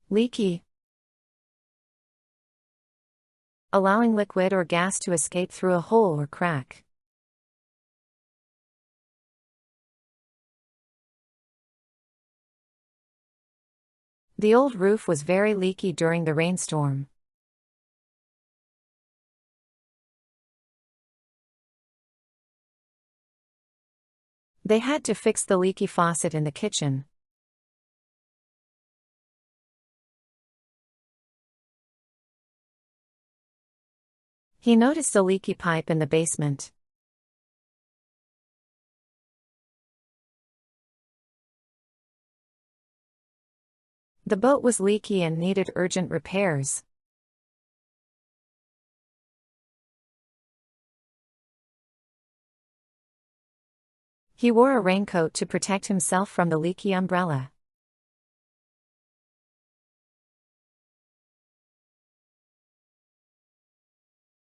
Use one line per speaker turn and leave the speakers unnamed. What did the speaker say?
Leaky. Allowing liquid or gas to escape through a hole or crack. The old roof was very leaky during the rainstorm. They had to fix the leaky faucet in the kitchen. He noticed a leaky pipe in the basement. The boat was leaky and needed urgent repairs. He wore a raincoat to protect himself from the leaky umbrella.